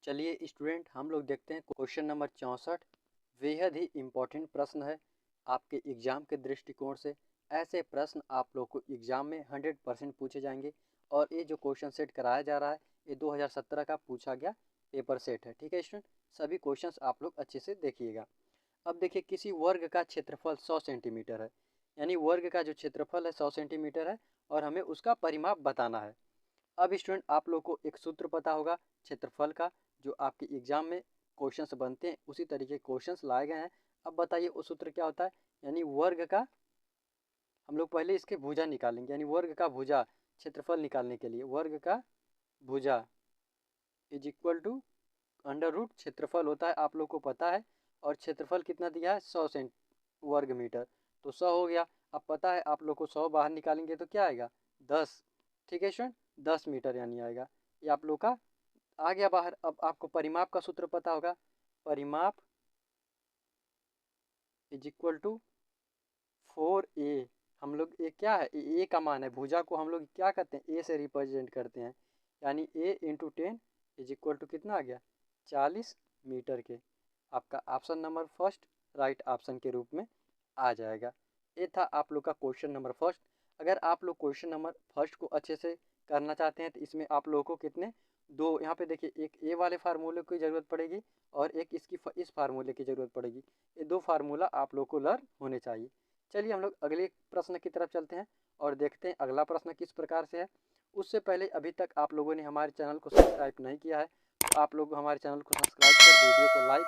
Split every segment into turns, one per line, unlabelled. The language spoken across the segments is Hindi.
चलिए स्टूडेंट, हम लोग देखते हैं क्वेश्चन नंबर 64। बेहद ही इम्पोर्टेंट प्रश्न है आपके एग्जाम के दृष्टिकोण से। ऐसे प्रश्न आप लोग को एग्जाम में 100% पूछे जाएंगे। और ये जो क्वेश्चन सेट कराया जा रहा है ये 2017 का पूछा गया पेपर सेट है। ठीक है स्टूडेंट, सभी क्वेश्चंस आप लोग अच्छे से देखिएगा। अब देखिए, किसी वर्ग का क्षेत्रफल 100 सेंटीमीटर है, यानी वर्ग का जो क्षेत्रफल है 100 सेंटीमीटर है और हमें उसका परिमाप बताना है। अब स्टूडेंट, आप लोग को एक सूत्र पता होगा क्षेत्रफल का, जो आपके एग्जाम में क्वेश्चंस बनते हैं उसी तरीके क्वेश्चंस लाए गए हैं। अब बताइए वो सूत्र क्या होता है। यानी वर्ग का, हम लोग पहले इसके भुजा निकालेंगे, यानी वर्ग का भुजा क्षेत्रफल निकालने के लिए वर्ग का भुजा is equal to under root क्षेत्रफल होता है, आप लोग को पता है। और क्षेत्रफल कितना दिया है, 100 वर्ग मीटर, तो 100 हो गया। अब पता है आप लोग को 100 बाहर निकालेंगे तो क्या आएगा, 10। ठीक है स्टूडेंट, 10 मीटर यानी आएगा, ये आप लोग का आ गया बाहर। अब आपको परिमाप का सूत्र पता होगा, परिमाप इज इक्वल टू 4a। हम लोग ए क्या है, ए का मान है, भुजा को हम लोग क्या करते हैं, ए से रिप्रेजेंट करते हैं। यानी ए इंटू 10 इज इक्वल टू कितना आ गया, 40 मीटर के। आपका option number first right option के रूप में आ जाएगा। ये था आप लोग का क्वेश्चन नंबर फर्स्ट। अगर आप लोग क्वेश्चन नंबर फर्स्ट को अच्छे से करना चाहते हैं तो इसमें आप लोगों को कितने दो, यहाँ पे देखिए, एक ए वाले फार्मूले की ज़रूरत पड़ेगी और एक इस फार्मूले की ज़रूरत पड़ेगी। ये दो फार्मूला आप लोग को लर्न होने चाहिए। चलिए हम लोग अगले प्रश्न की तरफ चलते हैं और देखते हैं अगला प्रश्न किस प्रकार से है। उससे पहले अभी तक आप लोगों ने हमारे चैनल को सब्सक्राइब नहीं किया है तो आप लोग हमारे चैनल को सब्सक्राइब कर वीडियो को लाइक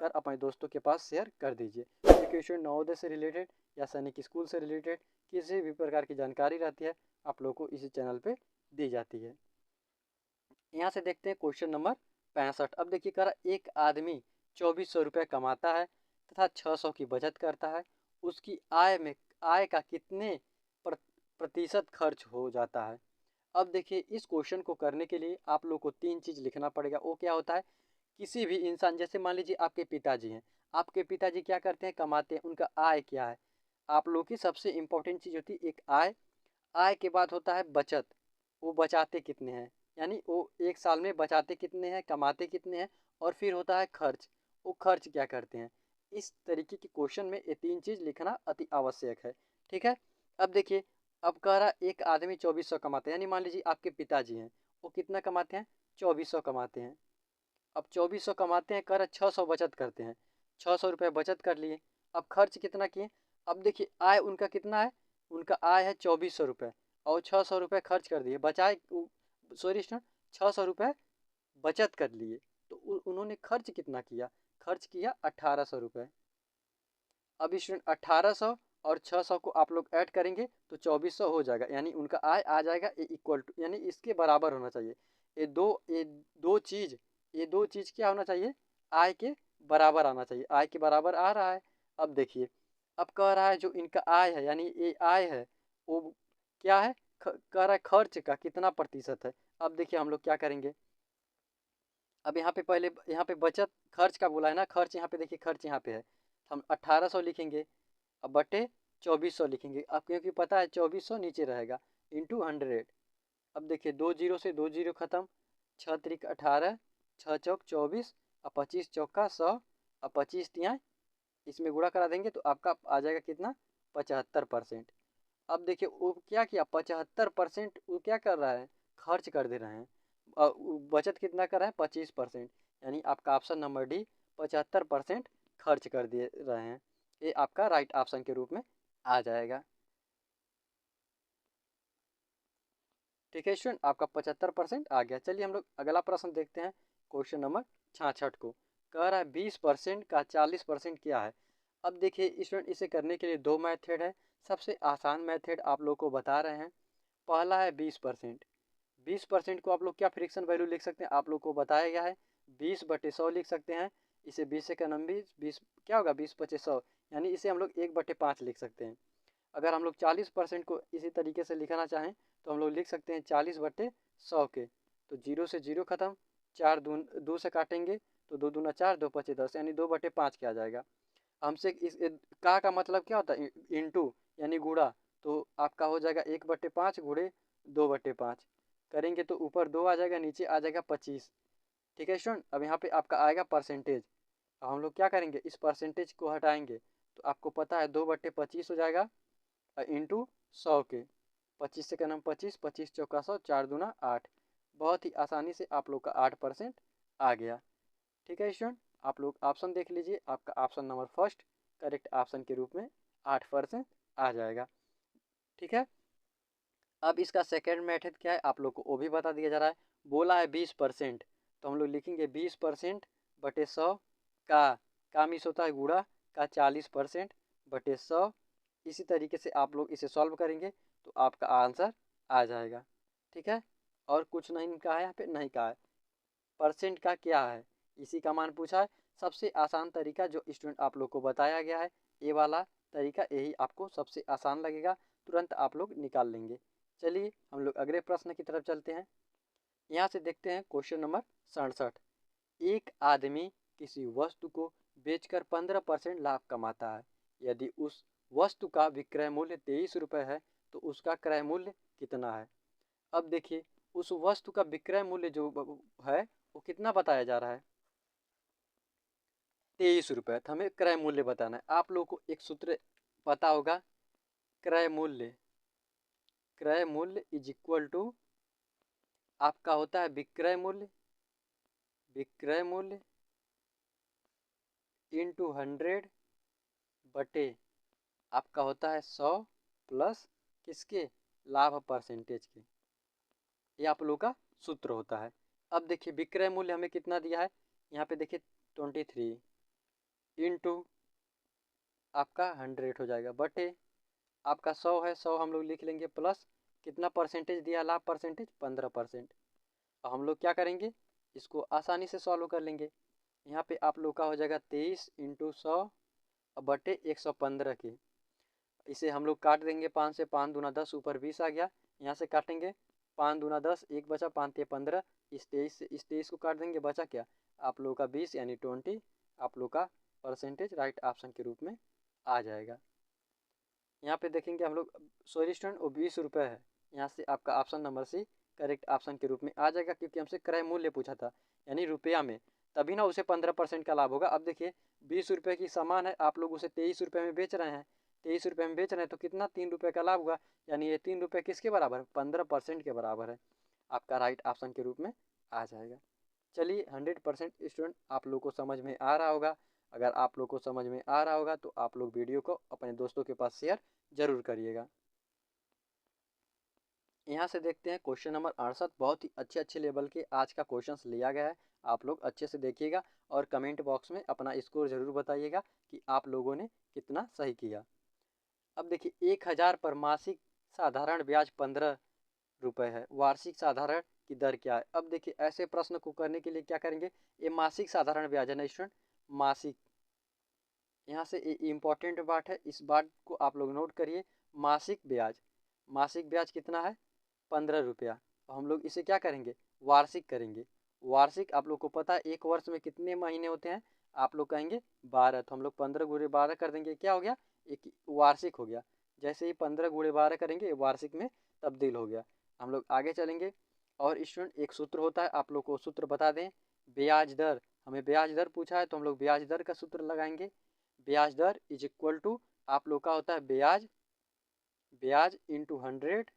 कर अपने दोस्तों के पास शेयर कर दीजिए। एजुकेशन नवोदय से रिलेटेड या सैनिक स्कूल से रिलेटेड किसी भी प्रकार की जानकारी रहती है आप लोग को इसी चैनल पे दी जाती है। यहाँ से देखते हैं क्वेश्चन नंबर 65। अब देखिए, कह रहा एक आदमी 2400 रुपये कमाता है तथा 600 की बचत करता है। उसकी आय का कितने प्रतिशत खर्च हो जाता है। अब देखिए, इस क्वेश्चन को करने के लिए आप लोग को तीन चीज़ लिखना पड़ेगा। वो क्या होता है, किसी भी इंसान, जैसे मान लीजिए आपके पिताजी हैं, आपके पिताजी क्या करते हैं, कमाते हैं, उनका आय क्या है। आप लोग की सबसे इम्पोर्टेंट चीज़ होती है एक आय। आय के बाद होता है बचत, वो बचाते कितने हैं, यानी वो एक साल में बचाते कितने हैं, कमाते कितने हैं। और फिर होता है खर्च, वो खर्च क्या करते हैं। इस तरीके के क्वेश्चन में ये तीन चीज़ लिखना अति आवश्यक है। ठीक है। अब देखिए, अब कह रहा एक आदमी 2400 कमाते हैं, यानी मान लीजिए आपके पिताजी हैं, वो कितना कमाते हैं, 2400 कमाते हैं। अब 2400 कमाते हैं, कर 600 बचत करते हैं, 600 रुपये बचत कर लिए। अब खर्च कितना किए। अब देखिए, आय उनका कितना है, उनका आय है 2400 रुपये और 600 रुपये खर्च कर दिए, बचाए, सॉरी स्टूडेंट, 600 रुपये बचत कर लिए। तो उन्होंने खर्च कितना किया, खर्च किया 1800 रुपये। अब स्टूडेंट 1800 और 600 को आप लोग ऐड करेंगे तो 2400 हो जाएगा, यानी उनका आय आ जाएगा ए इक्वल टू, यानी इसके बराबर होना चाहिए। ये दो चीज़ क्या होना चाहिए, आय के बराबर आना चाहिए। आय के बराबर आ रहा है। अब देखिए, अब कह रहा है जो इनका आय है, यानी ये आय है, वो क्या है, कह रहा है खर्च का कितना प्रतिशत है। अब देखिए हम लोग क्या करेंगे, अब यहाँ पे पहले यहाँ पे बचत खर्च का बोला है ना, खर्च यहाँ पे देखिए, खर्च यहाँ पे है, हम 1800 लिखेंगे, अब बटे 2400 लिखेंगे। अब क्योंकि पता है 2400 नीचे रहेगा, इंटू 100। अब देखिए, दो जीरो से दो जीरो खत्म, 6 त्रिक 18, 6 चौक 24 और 25 चौका 100 और 25 तियाँ इसमें गुणा करा देंगे तो आपका आ जाएगा कितना, 75%। अब देखिए वो क्या किया, 75% वो क्या कर रहा है, खर्च कर दे रहे हैं। बचत कितना कर रहे हैं, 25%, यानी आपका ऑप्शन नंबर डी 75% खर्च कर दे रहे हैं। ये आपका राइट ऑप्शन के रूप में आ जाएगा। ठीक है स्टूडेंट, आपका 75% आ गया। चलिए हम लोग अगला प्रश्न देखते हैं, क्वेश्चन नंबर 66 को। कह रहा है 20% का 40% क्या है। अब देखिए स्टूडेंट, इसे करने के लिए दो मेथड है। सबसे आसान मेथड आप लोग को बता रहे हैं। पहला है 20%। 20% को आप लोग क्या फ्रिक्शन वैल्यू लिख सकते हैं, आप लोग को बताया गया है 20/100 लिख सकते हैं। इसे 20 से का नंबर 20 क्या होगा, 20/100, यानी इसे हम लोग 1/5 लिख सकते हैं। अगर हम लोग 40% को इसी तरीके से लिखना चाहें तो हम लोग लिख सकते हैं 40/100 के। तो जीरो से जीरो खत्म, चार दून दो से काटेंगे तो दो दूना चार, दो पचे 10, यानी 2/5 के आ जाएगा। हमसे इस का मतलब क्या होता है, इंटू यानी गुणा। तो आपका हो जाएगा 1/5 गुणे 2/5 करेंगे तो ऊपर 2 आ जाएगा, नीचे आ जाएगा 25। ठीक है स्टूडेंट। अब यहाँ पे आपका आएगा परसेंटेज। अब हम लोग क्या करेंगे, इस परसेंटेज को हटाएंगे तो आपको पता है 2/25 हो जाएगा इंटू 100 के। 25 से का नाम 25, 25 चौका 100, 4 दूना 8। बहुत ही आसानी से आप लोग का 8% आ गया। ठीक है स्टूडेंट, आप लोग ऑप्शन देख लीजिए, आपका option number first correct option के रूप में 8% आ जाएगा। ठीक है। अब इसका सेकेंड मेथड क्या है आप लोग को वो भी बता दिया जा रहा है। बोला है 20%, तो हम लोग लिखेंगे 20% बटे 100 का मिस होता है गुणा का 40% बटे 100। इसी तरीके से आप लोग इसे सॉल्व करेंगे तो आपका आंसर आ जाएगा। ठीक है, और कुछ नहीं कहा है यहाँ पे, नहीं कहा है परसेंट का क्या है, इसी का मान पूछा है। सबसे आसान तरीका जो स्टूडेंट आप लोग को बताया गया है ये वाला तरीका, यही आपको सबसे आसान लगेगा, तुरंत आप लोग निकाल लेंगे। चलिए हम लोग अगले प्रश्न की तरफ चलते हैं। यहाँ से देखते हैं क्वेश्चन नंबर 67। एक आदमी किसी वस्तु को बेचकर 15% लाभ कमाता है। यदि उस वस्तु का विक्रय मूल्य 23 रुपये है तो उसका क्रय मूल्य कितना है। अब देखिए उस वस्तु का विक्रय मूल्य जो है वो कितना बताया जा रहा है, 23 रुपये। तो हमें क्रय मूल्य बताना है। आप लोगों को एक सूत्र पता होगा, क्रय मूल्य, क्रय मूल्य इज इक्वल टू आपका होता है विक्रय मूल्य, विक्रय मूल्य इंटू 100 बटे आपका होता है 100 प्लस किसके, लाभ परसेंटेज के। ये आप लोगों का सूत्र होता है। अब देखिए विक्रय मूल्य हमें कितना दिया है, यहाँ पे देखिए 23 इंटू आपका 100 हो जाएगा बटे आपका 100 है, 100 हम लोग लिख लेंगे प्लस कितना परसेंटेज दिया लाभ परसेंटेज 15%। अब हम लोग क्या करेंगे, इसको आसानी से सॉल्व कर लेंगे। यहाँ पे आप लोग का हो जाएगा 23 इंटू 100 बटे 115 के। इसे हम लोग काट देंगे 5 से, 5 दूना 10 ऊपर 20 आ गया। यहाँ से काटेंगे 5 दूना 10, एक बचा 5 ते 15, इस 23 से इस 23 को काट देंगे, बचा क्या आप लोग का 20 यानी 20 आप लोग का परसेंटेज राइट ऑप्शन के रूप में आ जाएगा। यहाँ पे देखेंगे हम लोग, सॉरी स्टूडेंट वो 20 रुपये है, यहाँ से आपका option number C correct option के रूप में आ जाएगा, क्योंकि हमसे क्रय मूल्य पूछा था यानी रुपया में, तभी ना उसे 15% का लाभ होगा। अब देखिए 20 रुपये की सामान है, आप लोग उसे 23 रुपये में बेच रहे हैं, 23 रुपये में बेच रहे हैं तो कितना 3 रुपये का लाभ होगा, यानी ये 3 रुपये किसके बराबर है, 15% के बराबर है, आपका राइट ऑप्शन के रूप में आ जाएगा। चलिए 100% स्टूडेंट आप लोग को समझ में आ रहा होगा। अगर आप लोग को समझ में आ रहा होगा तो आप लोग वीडियो को अपने दोस्तों के पास शेयर जरूर करिएगा। यहाँ से देखते हैं क्वेश्चन नंबर 68। बहुत ही अच्छे लेवल के आज का क्वेश्चंस लिया गया है, आप लोग अच्छे से देखिएगा और कमेंट बॉक्स में अपना स्कोर जरूर बताइएगा कि आप लोगों ने कितना सही किया। अब देखिए 1000 पर मासिक साधारण ब्याज 15 रुपये है, वार्षिक साधारण की दर क्या है। अब देखिए ऐसे प्रश्न को करने के लिए क्या करेंगे, ये मासिक साधारण ब्याज है ना स्टूडेंट, मासिक, यहाँ से इम्पॉर्टेंट बात है, इस बात को आप लोग नोट करिए। मासिक ब्याज, मासिक ब्याज कितना है 15 रुपया। तो हम लोग इसे क्या करेंगे, वार्षिक करेंगे। वार्षिक आप लोग को पता है एक वर्ष में कितने महीने होते हैं, आप लोग कहेंगे 12, तो हम लोग 15 गुणे 12 कर देंगे, क्या हो गया एक वार्षिक हो गया। जैसे ही 15 गुणे 12 करेंगे वार्षिक में तब्दील हो गया। हम लोग आगे चलेंगे और स्टूडेंट एक सूत्र होता है, आप लोग को सूत्र बता दें, ब्याज दर, हमें ब्याज दर पूछा है तो हम लोग ब्याज दर का सूत्र लगाएंगे। ब्याज दर इज इक्वल टू आप लोग का होता है ब्याज, ब्याज इंटू 100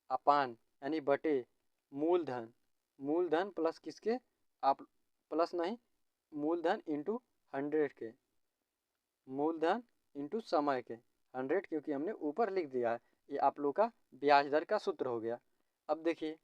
अपान यानी बटे मूलधन, मूलधन प्लस किसके, आप प्लस नहीं, मूलधन इंटू 100 के, मूलधन इंटू समय के 100, क्योंकि हमने ऊपर लिख दिया है। ये आप लोग का ब्याज दर का सूत्र हो गया। अब देखिए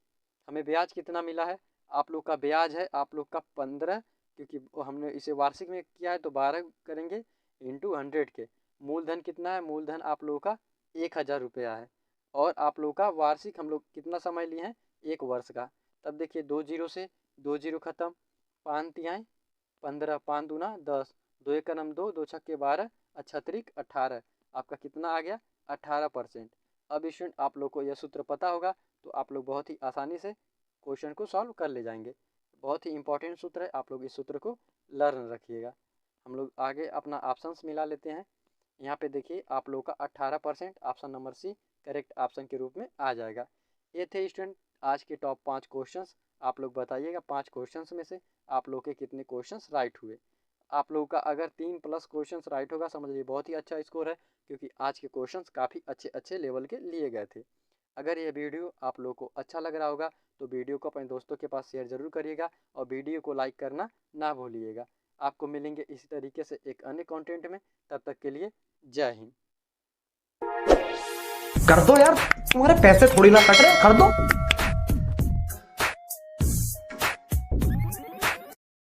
हमें ब्याज कितना मिला है, आप लोग का ब्याज है आप लोग का 15, क्योंकि हमने इसे वार्षिक में किया है तो 12 करेंगे इंटू 100 के। मूलधन कितना है, मूलधन आप लोगों का 1000 रुपया है, और आप लोग का वार्षिक हम लोग कितना समय लिए हैं, 1 वर्ष का। तब देखिए 2 जीरो से 2 जीरो खत्म, 5 तिहाई 15, 5 दूना 10, 2 एक का नाम 2, 2 छक्के 12, अठत्रिक 18, आपका कितना आ गया 18%। अब स्टूडेंट आप लोग को यह सूत्र पता होगा तो आप लोग बहुत ही आसानी से क्वेश्चन को सॉल्व कर ले जाएंगे। बहुत ही इंपॉर्टेंट सूत्र है, आप लोग इस सूत्र को लर्न रखिएगा। हम लोग आगे अपना ऑप्शंस मिला लेते हैं। यहाँ पे देखिए आप लोग का 18% option number C correct option के रूप में आ जाएगा। ये थे स्टूडेंट आज के टॉप 5 क्वेश्चंस। आप लोग बताइएगा 5 क्वेश्चंस में से आप लोग के कितने क्वेश्चंस राइट हुए। आप लोगों का अगर 3+ क्वेश्चंस राइट होगा समझ लीजिए बहुत ही अच्छा स्कोर है, क्योंकि आज के क्वेश्चंस काफ़ी अच्छे अच्छे लेवल के लिए गए थे। अगर ये वीडियो आप लोगों को अच्छा लग रहा होगा तो वीडियो को अपने दोस्तों के पास शेयर ज़रूर करिएगा और वीडियो को लाइक करना ना भूलिएगा। आपको मिलेंगे इसी तरीके से एक अन्य कंटेंट में, तब तक के लिए जय हिंद।
कर दो यार, तुम्हारे पैसे थोड़ी ना कट रहे, कर दो।